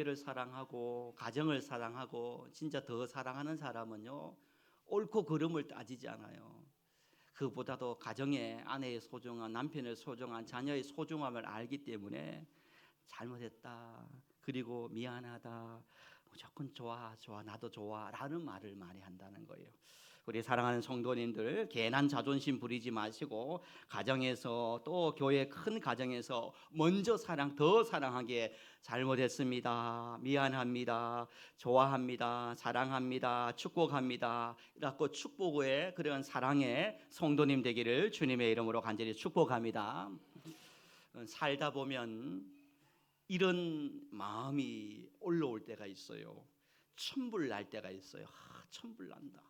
교회를 사랑하고 가정을 사랑하고 진짜 더 사랑하는 사람은요, 옳고 그름을 따지지 않아요. 그보다도 가정의 아내의 소중한, 남편의 소중한, 자녀의 소중함을 알기 때문에 잘못했다, 그리고 미안하다, 무조건 좋아 나도 좋아 라는 말을 많이 한다는 거예요. 우리 사랑하는 성도님들, 괜한 자존심 부리지 마시고 가정에서 또 교회 큰 가정에서 먼저 더 사랑하게, 잘못했습니다, 미안합니다, 좋아합니다, 사랑합니다, 축복합니다, 이라고 축복의 그런 사랑의 성도님 되기를 주님의 이름으로 간절히 축복합니다. 살다 보면 이런 마음이 올라올 때가 있어요. 천불 날 때가 있어요. 천불 난다.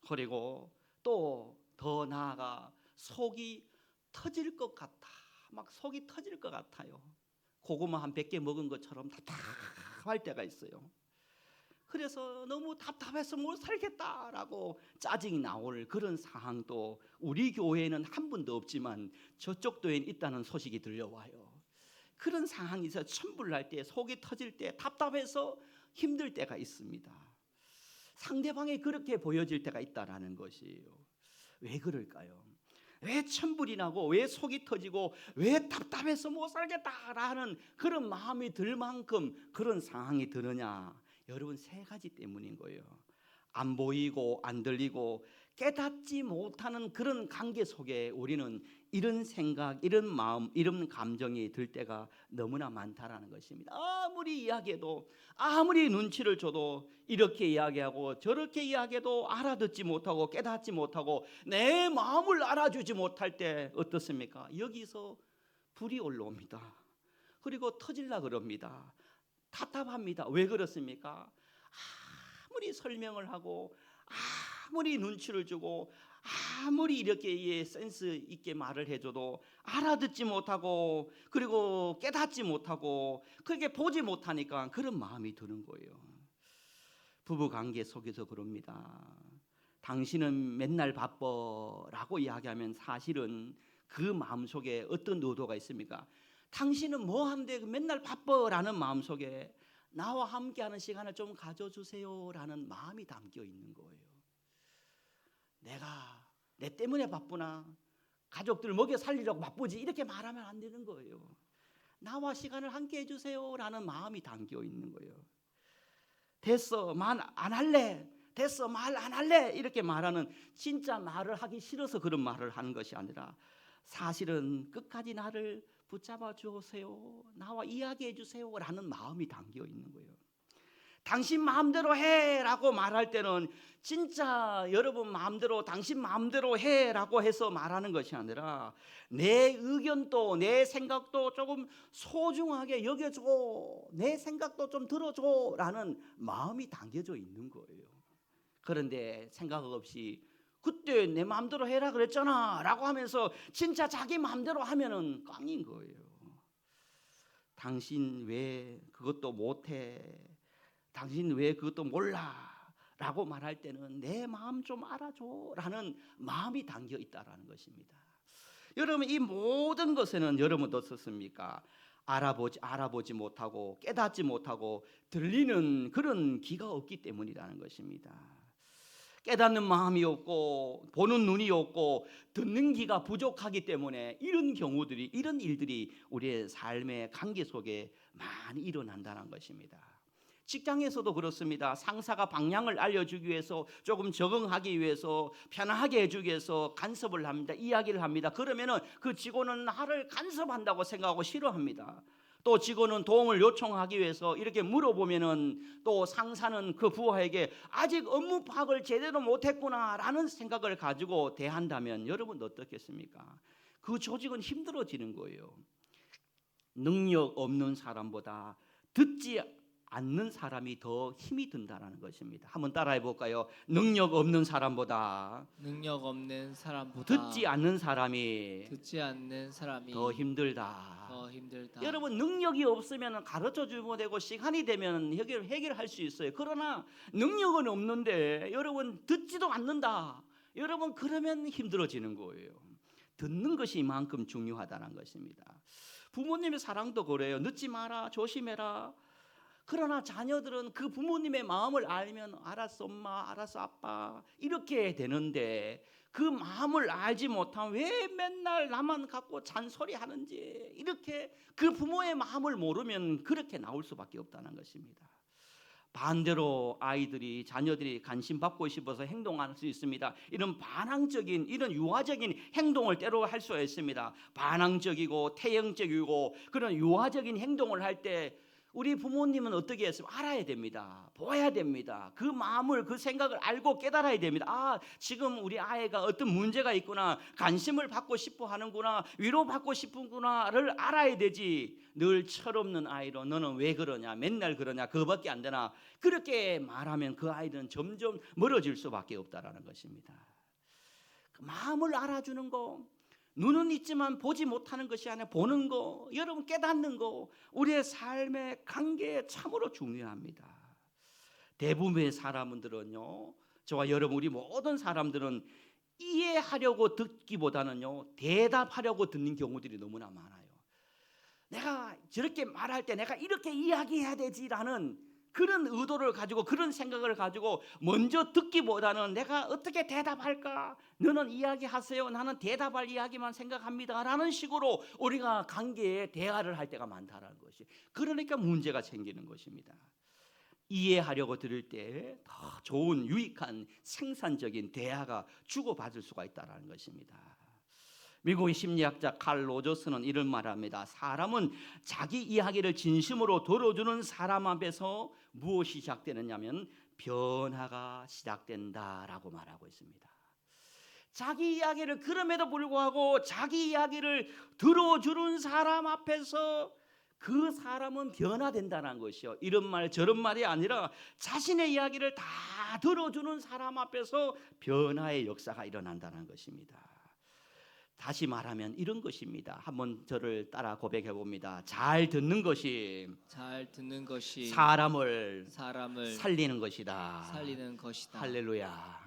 그리고 또 더 나아가 속이 터질 것 같아. 막 속이 터질 것 같아요. 고구마 한 100개 먹은 것처럼 답답할 때가 있어요. 그래서 너무 답답해서 못 살겠다라고 짜증이 나올 그런 상황도 우리 교회에는 한 분도 없지만 저쪽 교회에 있다는 소식이 들려와요. 그런 상황에서 천불날 때, 속이 터질 때, 답답해서 힘들 때가 있습니다. 상대방이 그렇게 보여질 때가 있다라는 것이에요. 왜 그럴까요? 왜 천불이 나고, 왜 속이 터지고, 왜 답답해서 못 살겠다라는 그런 마음이 들 만큼 그런 상황이 드느냐? 여러분, 세 가지 때문인 거예요. 안 보이고 안 들리고 깨닫지 못하는 그런 관계 속에 우리는 이런 생각, 이런 마음, 이런 감정이 들 때가 너무나 많다라는 것입니다. 아무리 이야기해도, 아무리 눈치를 줘도, 이렇게 이야기하고 저렇게 이야기해도 알아듣지 못하고 깨닫지 못하고 내 마음을 알아주지 못할 때 어떻습니까? 여기서 불이 올라옵니다. 그리고 터질라 그럽니다. 답답합니다. 왜 그렇습니까? 아무리 설명을 하고, 아무리 눈치를 주고, 아무리 이렇게 센스 있게 말을 해줘도 알아듣지 못하고, 그리고 깨닫지 못하고, 그렇게 보지 못하니까 그런 마음이 드는 거예요. 부부관계 속에서 그럽니다. 당신은 맨날 바빠라고 이야기하면 사실은 그 마음속에 어떤 의도가 있습니까? 당신은 뭐하는데 맨날 바빠라는 마음속에 나와 함께하는 시간을 좀 가져주세요라는 마음이 담겨 있는 거예요. 내가 내 때문에 바쁘나, 가족들 먹여 살리려고 바쁘지, 이렇게 말하면 안 되는 거예요. 나와 시간을 함께 해주세요라는 마음이 담겨 있는 거예요. 됐어, 말 안 할래, 됐어, 말 안 할래, 이렇게 말하는, 진짜 말을 하기 싫어서 그런 말을 하는 것이 아니라 사실은 끝까지 나를 붙잡아 주세요, 나와 이야기해 주세요 라는 마음이 담겨 있는 거예요. 당신 마음대로 해라고 말할 때는 진짜 여러분 마음대로, 당신 마음대로 해라고 해서 말하는 것이 아니라 내 의견도, 내 생각도 조금 소중하게 여겨줘, 내 생각도 좀 들어줘 라는 마음이 담겨져 있는 거예요. 그런데 생각 없이 그때 내 마음대로 해라 그랬잖아 라고 하면서 진짜 자기 마음대로 하면은 꽝인 거예요. 당신 왜 그것도 못해, 당신 왜 그것도 몰라 라고 말할 때는 내 마음 좀 알아줘 라는 마음이 담겨 있다라는 것입니다. 여러분, 이 모든 것에는 여러분 어떻습니까? 알아보지 못하고 깨닫지 못하고 들리는 그런 귀가 없기 때문이라는 것입니다. 깨닫는 마음이 없고 보는 눈이 없고 듣는 귀가 부족하기 때문에 이런 경우들이, 이런 일들이 우리의 삶의 관계 속에 많이 일어난다는 것입니다. 직장에서도 그렇습니다. 상사가 방향을 알려주기 위해서, 조금 적응하기 위해서, 편안하게 해주기 위해서 간섭을 합니다. 이야기를 합니다. 그러면은 그 직원은 나를 간섭한다고 생각하고 싫어합니다. 또 직원은 도움을 요청하기 위해서 이렇게 물어보면은 또 상사는 그 부하에게 아직 업무 파악을 제대로 못했구나라는 생각을 가지고 대한다면 여러분 어떻겠습니까? 그 조직은 힘들어지는 거예요. 능력 없는 사람보다 듣지 않는 사람이 더 힘이 든다는 것입니다. 한번 따라해 볼까요? 능력 없는 사람보다 듣지 않는 사람이 더 힘들다. 여러분, 능력이 없으면 가르쳐 주면 되고 시간이 되면 해결할 수 있어요. 그러나 능력은 없는데 여러분 듣지도 않는다. 여러분, 그러면 힘들어지는 거예요. 듣는 것이 이만큼 중요하다는 것입니다. 부모님의 사랑도 그래요. 늦지 마라, 조심해라. 그러나 자녀들은 그 부모님의 마음을 알면 알았어 엄마, 알았어 아빠 이렇게 되는데 그 마음을 알지 못하면 왜 맨날 나만 갖고 잔소리하는지 이렇게 그 부모의 마음을 모르면 그렇게 나올 수밖에 없다는 것입니다. 반대로 아이들이 자녀들이 관심 받고 싶어서 행동할 수 있습니다. 이런 반항적인 이런 유아적인 행동을 때로 할 수가 있습니다. 반항적이고 태형적이고 그런 유아적인 행동을 할 때 우리 부모님은 어떻게 했으면 알아야 됩니다. 보아야 됩니다. 그 마음을 그 생각을 알고 깨달아야 됩니다. 아, 지금 우리 아이가 어떤 문제가 있구나, 관심을 받고 싶어 하는구나, 위로받고 싶은구나를 알아야 되지. 늘 철없는 아이로 너는 왜 그러냐, 맨날 그러냐, 그거밖에 안 되나, 그렇게 말하면 그 아이는 점점 멀어질 수밖에 없다라는 것입니다. 그 마음을 알아주는 거, 눈은 있지만 보지 못하는 것이 아니라 보는 거, 여러분 깨닫는 거, 우리의 삶의 관계에 참으로 중요합니다. 대부분의 사람들은요, 저와 여러분 우리 모든 사람들은 이해하려고 듣기보다는요 대답하려고 듣는 경우들이 너무나 많아요. 내가 저렇게 말할 때 내가 이렇게 이야기해야 되지라는 그런 의도를 가지고 그런 생각을 가지고 먼저 듣기보다는 내가 어떻게 대답할까, 너는 이야기하세요, 나는 대답할 이야기만 생각합니다 라는 식으로 우리가 관계에 대화를 할 때가 많다는 것이, 그러니까 문제가 생기는 것입니다. 이해하려고 들을 때 더 좋은 유익한 생산적인 대화가 주고받을 수가 있다는 것입니다. 미국의 심리학자 칼 로저스는 이런 말합니다. 사람은 자기 이야기를 진심으로 들어주는 사람 앞에서 무엇이 시작되느냐면 변화가 시작된다라고 말하고 있습니다. 자기 이야기를 그럼에도 불구하고 자기 이야기를 들어주는 사람 앞에서 그 사람은 변화된다는 것이요. 이런 말 저런 말이 아니라 자신의 이야기를 다 들어주는 사람 앞에서 변화의 역사가 일어난다는 것입니다. 다시 말하면 이런 것입니다. 한번 저를 따라 고백해 봅니다. 잘 듣는 것이 사람을 살리는 것이다. 할렐루야.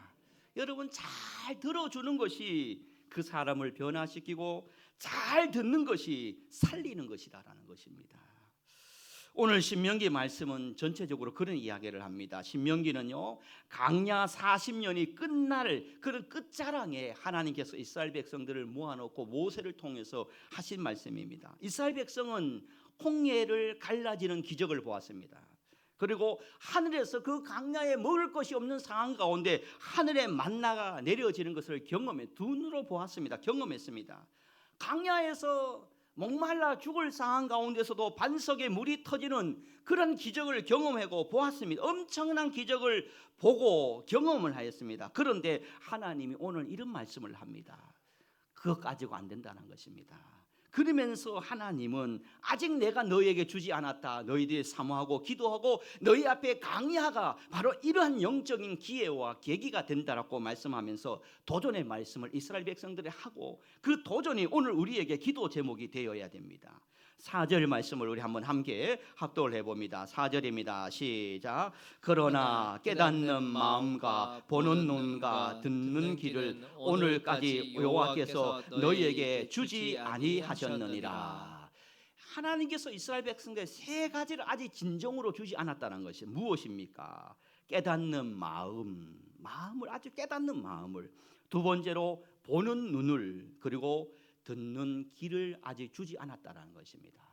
여러분, 잘 들어주는 것이 그 사람을 변화시키고 잘 듣는 것이 살리는 것이다라는 것입니다. 오늘 신명기 말씀은 전체적으로 그런 이야기를 합니다. 신명기는요, 광야 40년이 끝날 그런 끝자락에 하나님께서 이스라엘 백성들을 모아놓고 모세를 통해서 하신 말씀입니다. 이스라엘 백성은 홍해를 갈라지는 기적을 보았습니다. 그리고 하늘에서 그 광야에 먹을 것이 없는 상황 가운데 하늘에 만나가 내려지는 것을 두 눈으로 보았습니다. 경험했습니다. 광야에서 목말라 죽을 상황 가운데서도 반석에 물이 터지는 그런 기적을 경험하고 보았습니다. 엄청난 기적을 보고 경험을 하였습니다. 그런데 하나님이 오늘 이런 말씀을 합니다. 그것 가지고 안 된다는 것입니다. 그러면서 하나님은 아직 내가 너희에게 주지 않았다, 너희들이 사모하고 기도하고 너희 앞에 강야가 바로 이러한 영적인 기회와 계기가 된다라고 말씀하면서 도전의 말씀을 이스라엘 백성들이 하고, 그 도전이 오늘 우리에게 기도 제목이 되어야 됩니다. 4절 말씀을 우리 한번 함께 합독을 해봅니다. 4절입니다. 시작. 그러나 깨닫는 마음과 보는 눈과 듣는 귀를 오늘까지 여호와께서 너희에게 주지 아니하셨느니라. 하나님께서 이스라엘 백성들의 세 가지를 아직 진정으로 주지 않았다는 것이 무엇입니까? 깨닫는 마음을 아주 깨닫는 마음을, 두 번째로 보는 눈을, 그리고 듣는 귀를 아직 주지 않았다는 것입니다.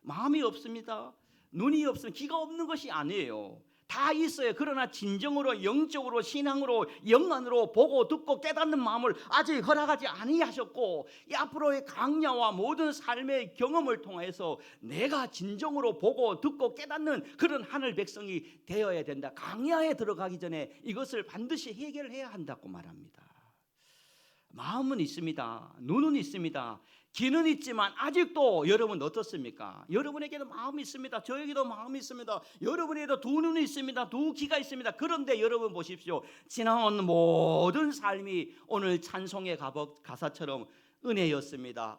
마음이 없습니다. 눈이 없으면 귀가 없는 것이 아니에요. 다 있어요. 그러나 진정으로 영적으로 신앙으로 영안으로 보고 듣고 깨닫는 마음을 아직 허락하지 아니하셨고, 이 앞으로의 강야와 모든 삶의 경험을 통해서 내가 진정으로 보고 듣고 깨닫는 그런 하늘 백성이 되어야 된다. 강야에 들어가기 전에 이것을 반드시 해결해야 한다고 말합니다. 마음은 있습니다. 눈은 있습니다. 귀는 있지만 아직도 여러분 어떻습니까? 여러분에게도 마음이 있습니다. 저에게도 마음이 있습니다. 여러분에게도 두 눈이 있습니다. 두 귀가 있습니다. 그런데 여러분 보십시오. 지나온 모든 삶이 오늘 찬송의 가사처럼 은혜였습니다.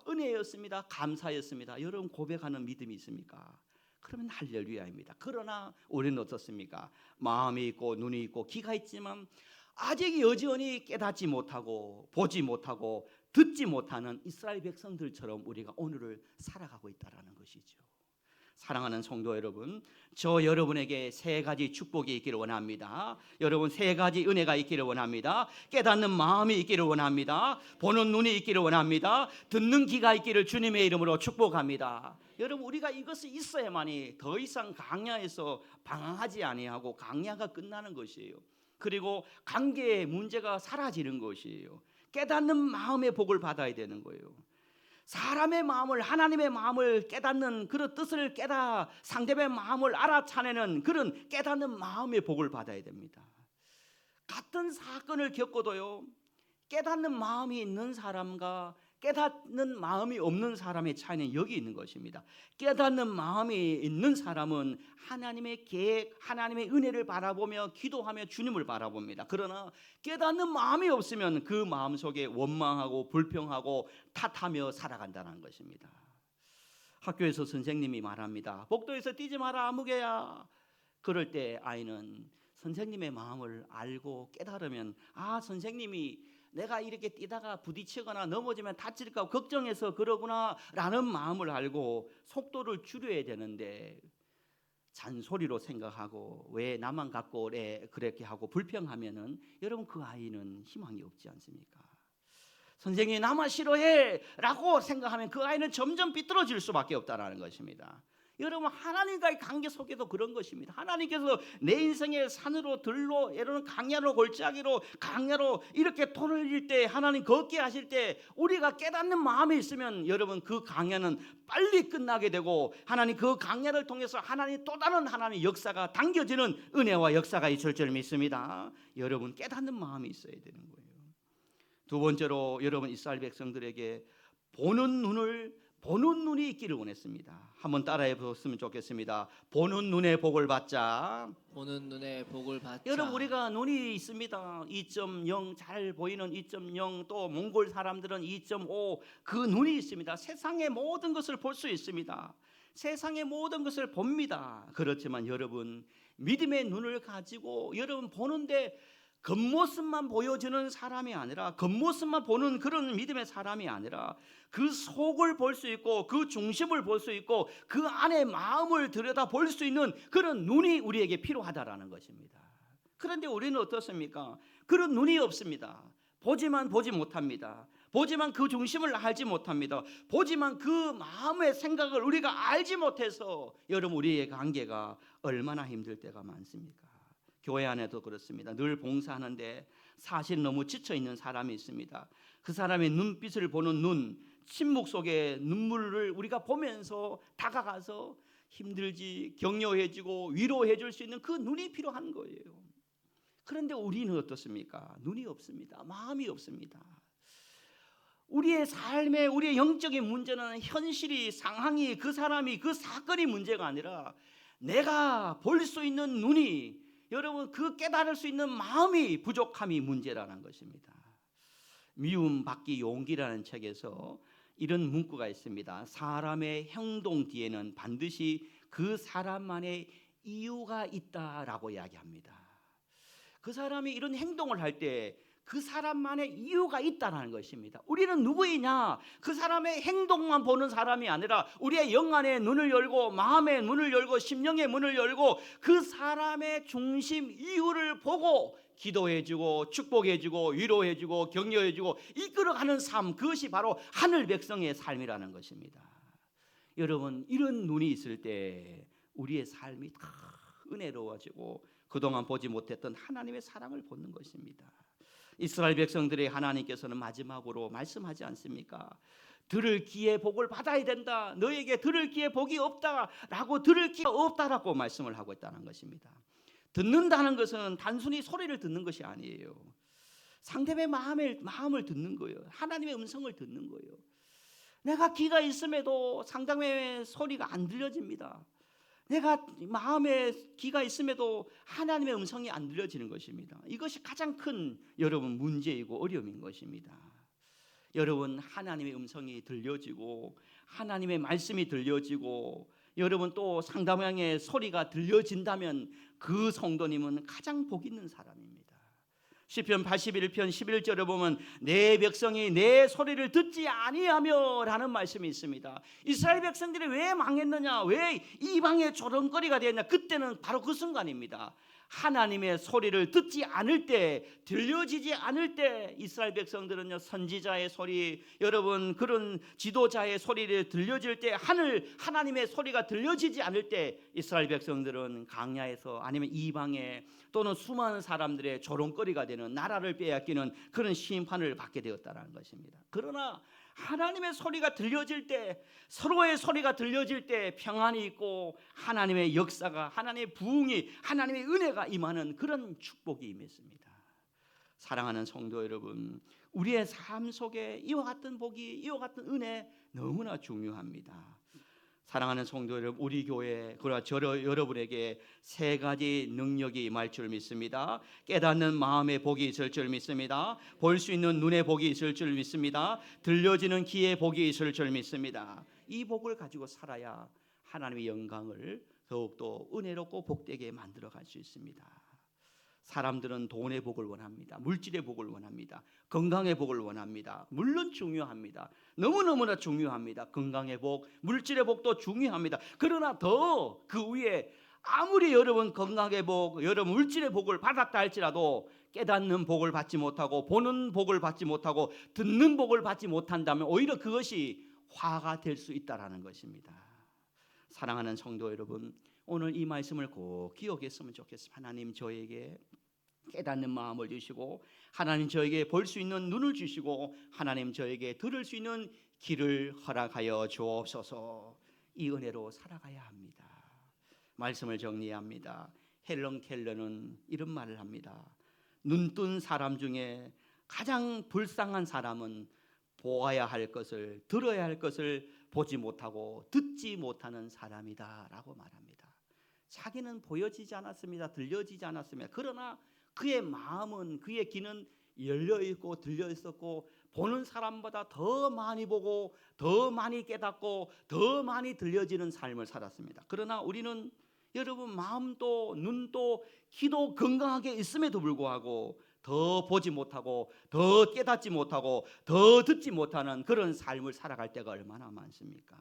감사였습니다. 여러분 고백하는 믿음이 있습니까? 그러면 할렐루야입니다. 그러나 우리는 어떻습니까? 마음이 있고 눈이 있고 귀가 있지만 아직 여전히 깨닫지 못하고 보지 못하고 듣지 못하는 이스라엘 백성들처럼 우리가 오늘을 살아가고 있다는 것이죠. 사랑하는 성도 여러분, 저 여러분에게 세 가지 축복이 있기를 원합니다. 여러분 세 가지 은혜가 있기를 원합니다. 깨닫는 마음이 있기를 원합니다. 보는 눈이 있기를 원합니다. 듣는 귀가 있기를 주님의 이름으로 축복합니다. 여러분 우리가 이것이 있어야만이 더 이상 강야에서 방황하지 아니하고 강야가 끝나는 것이에요. 그리고 관계의 문제가 사라지는 것이에요. 깨닫는 마음의 복을 받아야 되는 거예요. 사람의 마음을, 하나님의 마음을 깨닫는 그런 뜻을 깨닫, 상대의 마음을 알아차내는 그런 깨닫는 마음의 복을 받아야 됩니다. 같은 사건을 겪어도요, 깨닫는 마음이 있는 사람과 깨닫는 마음이 없는 사람의 차이는 여기 있는 것입니다. 깨닫는 마음이 있는 사람은 하나님의 계획, 하나님의 은혜를 바라보며 기도하며 주님을 바라봅니다. 그러나 깨닫는 마음이 없으면 그 마음 속에 원망하고 불평하고 탓하며 살아간다는 것입니다. 학교에서 선생님이 말합니다. 복도에서 뛰지 마라 아무개야. 그럴 때 아이는 선생님의 마음을 알고 깨달으면, 아, 선생님이 내가 이렇게 뛰다가 부딪히거나 넘어지면 다칠까 걱정해서 그러구나 라는 마음을 알고 속도를 줄여야 되는데, 잔소리로 생각하고 왜 나만 갖고 그렇게 하고 불평하면은 여러분 그 아이는 희망이 없지 않습니까? 선생님이 나만 싫어해 라고 생각하면 그 아이는 점점 삐뚤어질 수밖에 없다는 것입니다. 여러분 하나님과의 관계 속에도 그런 것입니다. 하나님께서 내 인생의 산으로 들로 예로는 강야로 골짜기로 강야로 이렇게 돌릴 때, 하나님 걷게 하실 때 우리가 깨닫는 마음이 있으면 여러분 그 강야는 빨리 끝나게 되고, 하나님 그 강야를 통해서 하나님 또 다른 하나님의 역사가 당겨지는 은혜와 역사가 있을 줄 믿습니다. 여러분 깨닫는 마음이 있어야 되는 거예요. 두 번째로 여러분 이스라엘 백성들에게 보는 눈이 있기를 원했습니다. 한번 따라해 보셨으면 좋겠습니다. 보는 눈의 복을 받자. 보는 눈의 복을 받자. 여러분 우리가 눈이 있습니다. 2.0 잘 보이는 2.0, 또 몽골 사람들은 2.5, 그 눈이 있습니다. 세상의 모든 것을 볼 수 있습니다. 세상의 모든 것을 봅니다. 그렇지만 여러분 믿음의 눈을 가지고 여러분 보는데 겉모습만 보여주는 사람이 아니라, 겉모습만 보는 그런 믿음의 사람이 아니라 그 속을 볼 수 있고 그 중심을 볼 수 있고 그 안에 마음을 들여다 볼 수 있는 그런 눈이 우리에게 필요하다라는 것입니다. 그런데 우리는 어떻습니까? 그런 눈이 없습니다. 보지만 보지 못합니다. 보지만 그 중심을 알지 못합니다. 보지만 그 마음의 생각을 우리가 알지 못해서 여러분 우리의 관계가 얼마나 힘들 때가 많습니까? 교회 안에도 그렇습니다. 늘 봉사하는데 사실 너무 지쳐있는 사람이 있습니다. 그 사람의 눈빛을 보는 눈, 침묵 속에 눈물을 우리가 보면서 다가가서 힘들지 격려해주고 위로해줄 수 있는 그 눈이 필요한 거예요. 그런데 우리는 어떻습니까? 눈이 없습니다. 마음이 없습니다. 우리의 삶에, 우리의 영적인 문제는 현실이, 상황이, 그 사람이, 그 사건이 문제가 아니라 내가 볼 수 있는 눈이, 여러분 그 깨달을 수 있는 마음이 부족함이 문제라는 것입니다. 미움 받기 용기라는 책에서 이런 문구가 있습니다. 사람의 행동 뒤에는 반드시 그 사람만의 이유가 있다라고 이야기합니다. 그 사람이 이런 행동을 할 때 그 사람만의 이유가 있다는 것입니다. 우리는 누구이냐? 그 사람의 행동만 보는 사람이 아니라 우리의 영안의 눈을 열고 마음의 눈을 열고 심령의 문을 열고 그 사람의 중심 이유를 보고 기도해주고 축복해주고 위로해주고 격려해주고 이끌어가는 삶, 그것이 바로 하늘 백성의 삶이라는 것입니다. 여러분 이런 눈이 있을 때 우리의 삶이 다 은혜로워지고 그동안 보지 못했던 하나님의 사랑을 보는 것입니다. 이스라엘 백성들의 하나님께서는 마지막으로 말씀하지 않습니까? 들을 귀에 복을 받아야 된다. 너에게 들을 귀에 복이 없다라고, 들을 귀가 없다라고 말씀을 하고 있다는 것입니다. 듣는다는 것은 단순히 소리를 듣는 것이 아니에요. 상대의 마음을 듣는 거예요. 하나님의 음성을 듣는 거예요. 내가 귀가 있음에도 상대의 소리가 안 들려집니다. 내가 마음에 귀가 있음에도 하나님의 음성이 안 들려지는 것입니다. 이것이 가장 큰 여러분 문제이고 어려움인 것입니다. 여러분 하나님의 음성이 들려지고 하나님의 말씀이 들려지고 여러분 또 상대방의 소리가 들려진다면 그 성도님은 가장 복 있는 사람입니다. 시편 81편 11절에 보면 내 백성이 내 소리를 듣지 아니하며 라는 말씀이 있습니다. 이스라엘 백성들이 왜 망했느냐, 왜 이방의 조롱거리가 되었냐, 그때는 바로 그 순간입니다. 하나님의 소리를 듣지 않을 때, 들려지지 않을 때 이스라엘 백성들은요, 선지자의 소리, 여러분 그런 지도자의 소리를 들려질 때, 하나님의 소리가 들려지지 않을 때 이스라엘 백성들은 광야에서 아니면 이방에 또는 수많은 사람들의 조롱거리가 되는, 나라를 빼앗기는 그런 심판을 받게 되었다는 것입니다. 그러나 하나님의 소리가 들려질 때, 서로의 소리가 들려질 때 평안이 있고 하나님의 역사가, 하나님의 부흥이, 하나님의 은혜가 임하는 그런 축복이 임했습니다. 사랑하는 성도 여러분, 우리의 삶 속에 이와 같은 복이, 이와 같은 은혜 너무나 중요합니다. 사랑하는 성도 여러분, 우리 교회 그러나 여러분에게 세 가지 능력이 임할 줄 믿습니다. 깨닫는 마음의 복이 있을 줄 믿습니다. 볼 수 있는 눈의 복이 있을 줄 믿습니다. 들려지는 귀의 복이 있을 줄 믿습니다. 이 복을 가지고 살아야 하나님의 영광을 더욱더 은혜롭고 복되게 만들어 갈 수 있습니다. 사람들은 돈의 복을 원합니다. 물질의 복을 원합니다. 건강의 복을 원합니다. 물론 중요합니다. 너무너무나 중요합니다. 건강의 복, 물질의 복도 중요합니다. 그러나 더 그 위에 아무리 여러분 건강의 복, 여러분 물질의 복을 받았다 할지라도 깨닫는 복을 받지 못하고, 보는 복을 받지 못하고, 듣는 복을 받지 못한다면 오히려 그것이 화가 될 수 있다라는 것입니다. 사랑하는 성도 여러분, 오늘 이 말씀을 꼭 기억했으면 좋겠습니다. 하나님 저에게 깨닫는 마음을 주시고, 하나님 저에게 볼 수 있는 눈을 주시고, 하나님 저에게 들을 수 있는 귀를 허락하여 주옵소서. 이 은혜로 살아가야 합니다. 말씀을 정리합니다. 헬런 켈러는 이런 말을 합니다. 눈뜬 사람 중에 가장 불쌍한 사람은 보아야 할 것을, 들어야 할 것을 보지 못하고 듣지 못하는 사람이다 라고 말합니다. 자기는 보여지지 않았습니다. 들려지지 않았습니다. 그러나 그의 마음은, 그의 귀는 열려있고 들려있었고, 보는 사람보다 더 많이 보고 더 많이 깨닫고 더 많이 들려지는 삶을 살았습니다. 그러나 우리는 여러분 마음도 눈도 귀도 건강하게 있음에도 불구하고 더 보지 못하고 더 깨닫지 못하고 더 듣지 못하는 그런 삶을 살아갈 때가 얼마나 많습니까?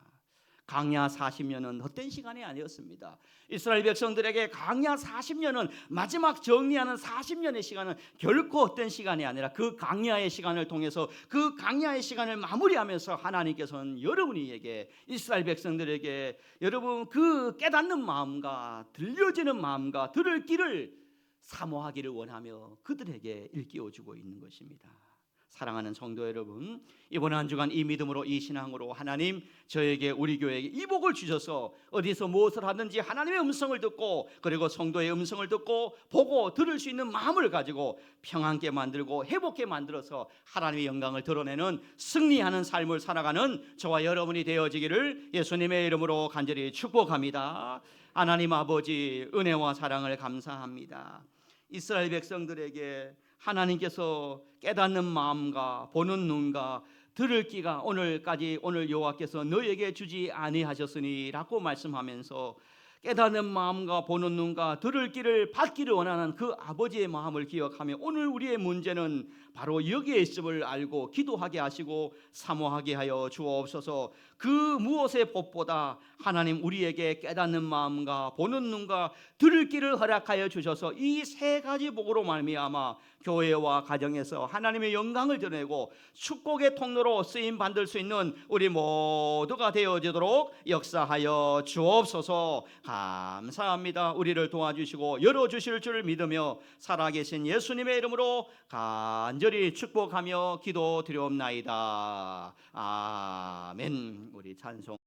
광야 40년은 헛된 시간이 아니었습니다. 이스라엘 백성들에게 광야 40년은, 마지막 정리하는 40년의 시간은 결코 헛된 시간이 아니라 그 광야의 시간을 통해서, 그 광야의 시간을 마무리하면서 하나님께서는 여러분에게, 이스라엘 백성들에게 여러분 그 깨닫는 마음과 들려지는 마음과 들을 길을 사모하기를 원하며 그들에게 일깨워주고 있는 것입니다. 사랑하는 성도 여러분, 이번 한 주간 이 믿음으로, 이 신앙으로 하나님 저에게, 우리 교회에게 이 복을 주셔서 어디서 무엇을 하든지 하나님의 음성을 듣고, 그리고 성도의 음성을 듣고 보고 들을 수 있는 마음을 가지고 평안케 만들고 회복케 만들어서 하나님의 영광을 드러내는, 승리하는 삶을 살아가는 저와 여러분이 되어지기를 예수님의 이름으로 간절히 축복합니다. 하나님 아버지, 은혜와 사랑을 감사합니다. 이스라엘 백성들에게 하나님께서 깨닫는 마음과 보는 눈과 들을 귀가 오늘까지, 오늘 여호와께서 너에게 주지 아니하셨으니 라고 말씀하면서, 깨닫는 마음과 보는 눈과 들을 귀를 받기를 원하는 그 아버지의 마음을 기억하며, 오늘 우리의 문제는 바로 여기에 있음을 알고 기도하게 하시고 사모하게 하여 주옵소서. 그 무엇의 법보다 하나님 우리에게 깨닫는 마음과 보는 눈과 들을 귀를 허락하여 주셔서 이 세 가지 복으로 말미암아 교회와 가정에서 하나님의 영광을 드러내고 축복의 통로로 쓰임 받을 수 있는 우리 모두가 되어지도록 역사하여 주옵소서. 감사합니다. 우리를 도와주시고 열어주실 줄 믿으며 살아계신 예수님의 이름으로 간절히 축복하며 기도드리옵나이다. 아멘. 우리 찬송